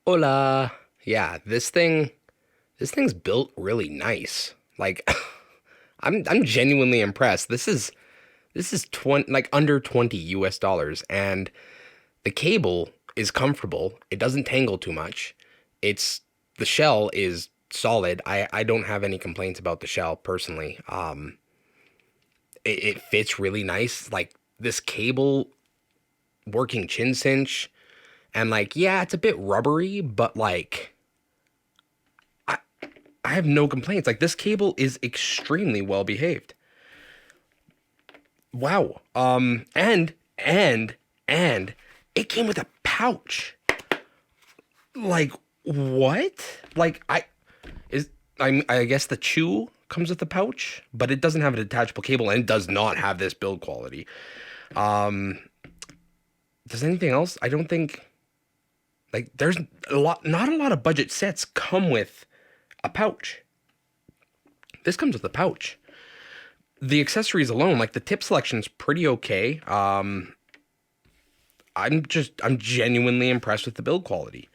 Hola. Yeah, this thing's built really nice. Like I'm genuinely impressed. This is 20 like under 20 US dollars, and the cable is comfortable. It doesn't tangle too much. It's the shell is solid. I don't have any complaints about the shell personally. It fits really nice. Like this cable working chin cinch, and like yeah, it's a bit rubbery, but like I I have no complaints. Like this cable is extremely well behaved. Wow. And it came with a pouch. Like what? Like I guess the chew comes with the pouch, but it doesn't have a detachable cable and it does not have this build quality. Um, does anything else? I don't think like there's not a lot of budget sets come with a pouch. This comes with a pouch. The accessories alone, like the tip selection's pretty okay. I'm genuinely impressed with the build quality.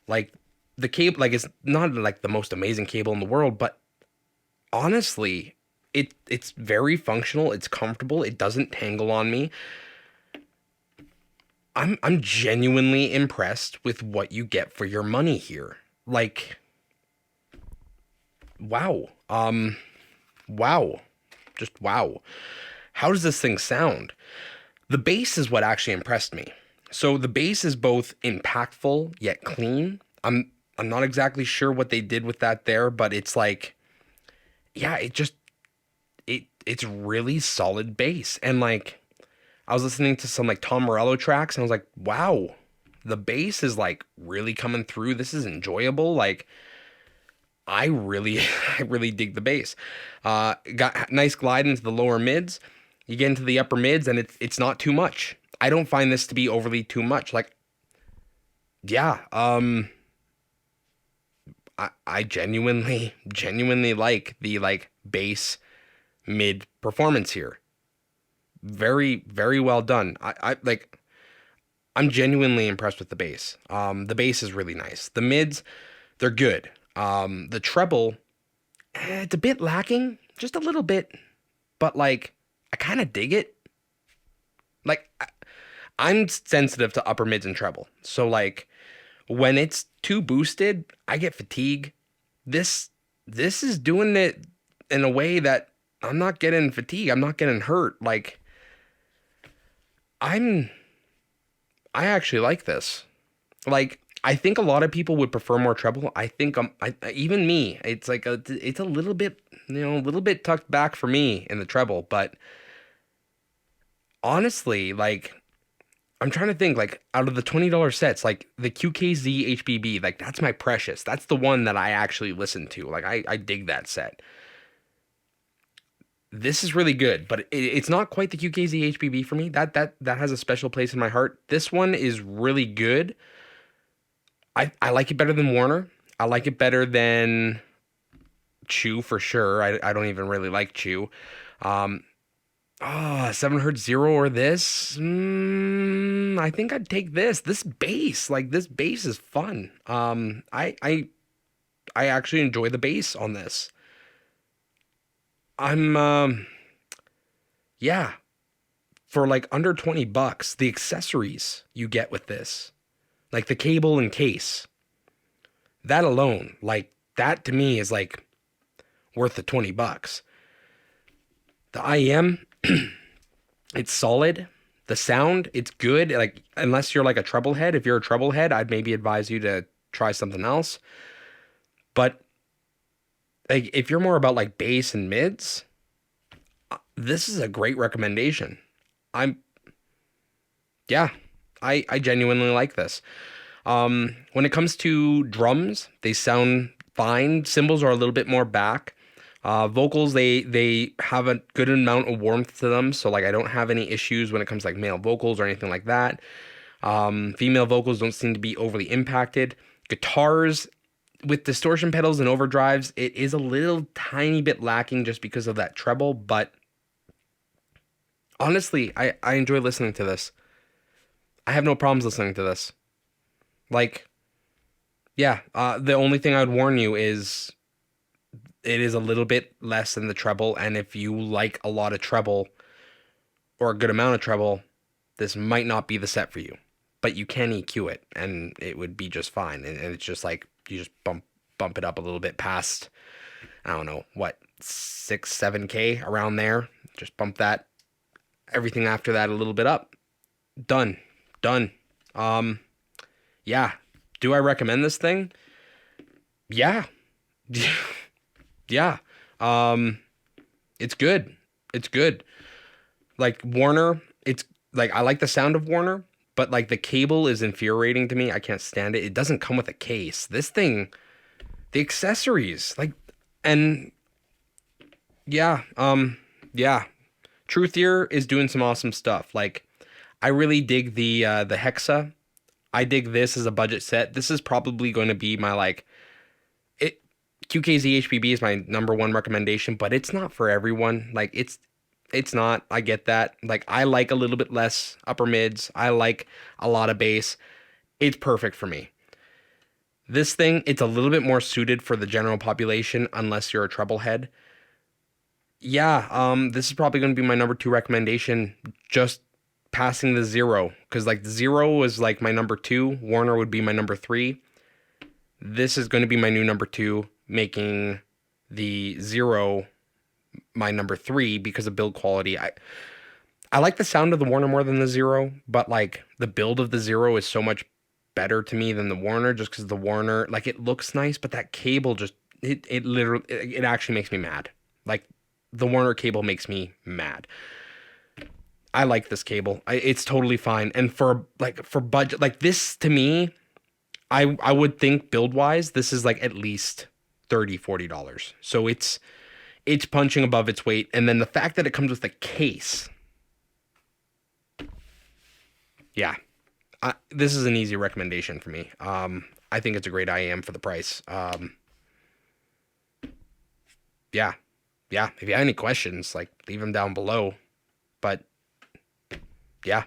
Like the cable, like it's not like the most amazing cable in the world, but honestly, it's very functional. It's comfortable. It doesn't tangle on me. I'm genuinely impressed with what you get for your money here. Like, wow. Wow. Just wow. How does this thing sound? The bass is what actually impressed me. So the bass is both impactful yet clean. I'm not exactly sure what they did with that there, but it's like yeah, it's really solid bass. And like I was listening to some like Tom Morello tracks and I was like, "Wow. The bass is like really coming through. This is enjoyable." Like I really I really dig the bass. Got nice glide into the lower mids. You get into the upper mids and it's not too much. I don't find this to be overly too much. Like yeah, I genuinely like the like bass mid performance here. Very well done. I like I'm genuinely impressed with the bass. The bass is really nice. The mids, they're good. The treble, it's a bit lacking, just a little bit, but like I kind of dig it. Like I'm sensitive to upper mids and treble. So like when it's too boosted, I get fatigue. This this is doing it in a way that I'm not getting fatigue. I'm not getting hurt. Like I'm I actually like this. Like I think a lot of people would prefer more treble. I think even me, it's a little bit, a little bit tucked back for me in the treble, but honestly, like I'm trying to think like out of the $20 sets, like the QKZ HBB, like that's my precious. That's the one that I actually listen to. Like I dig that set. This is really good, but it's not quite the QKZ HBB for me. That has a special place in my heart. This one is really good. I like it better than Warner. I like it better than Chew for sure. I don't even really like Chew. Um, 7 Hertz Zero or this? I think I'd take this. This bass is fun. I actually enjoy the bass on this. I'm yeah, for like under $20, the accessories you get with this, like the cable and case, that alone, like that to me is like worth the $20. The IEM, it's solid. The sound, it's good. Like unless you're like a treble head, if you're a treble head, I'd maybe advise you to try something else. But like if you're more about like bass and mids, this is a great recommendation. I'm yeah, I genuinely like this. When it comes to drums, they sound fine. Cymbals are a little bit more back. Vocals, they have a good amount of warmth to them, so like I don't have any issues when it comes to like male vocals or anything like that. Female vocals don't seem to be overly impacted. Guitars with distortion pedals and overdrives, it is a little tiny bit lacking just because of that treble, but honestly, I enjoy listening to this. I have no problems listening to this. Like Yeah. The only thing I would warn you is it is a little bit less than the treble, and if you like a lot of treble or a good amount of treble, this might not be the set for you. But you can EQ it, and it would be just fine. And it's just like you just bump it up a little bit past, I don't know what, 6-7K around there. Just bump that everything after that a little bit up. Done. Done. Yeah. Do I recommend this thing? Yeah. Yeah. Um, it's good. It's good. Like Warner, it's like I like the sound of Warner, but like the cable is infuriating to me. I can't stand it. It doesn't come with a case. This thing, the accessories, like, and yeah, yeah. Truthear is doing some awesome stuff. Like, I really dig the Hexa. I dig this as a budget set. This is probably going to be my like it QKZ HPB is my number one recommendation, but it's not for everyone. Like it's not. I get that. Like I like a little bit less upper mids. I like a lot of bass. It's perfect for me. This thing, it's a little bit more suited for the general population unless you're a treble head. Yeah, this is probably going to be my number two recommendation, just passing the zero, because like the zero was like my number two. Warner would be my number three. This is going to be my new number two, making the zero my number three because of build quality. I like the sound of the Warner more than the zero, but like the build of the zero is so much better to me than the Warner, just because the Warner, like, it looks nice, but that cable just it literally it actually makes me mad. Like the Warner cable makes me mad. I like this cable. It's totally fine. And for budget, like this to me, I would think build wise, this is like at least $30-$40. So it's punching above its weight. And then the fact that it comes with a case. Yeah. This is an easy recommendation for me. I think it's a great IEM for the price. Yeah. Yeah. If you have any questions, like leave them down below. But yeah.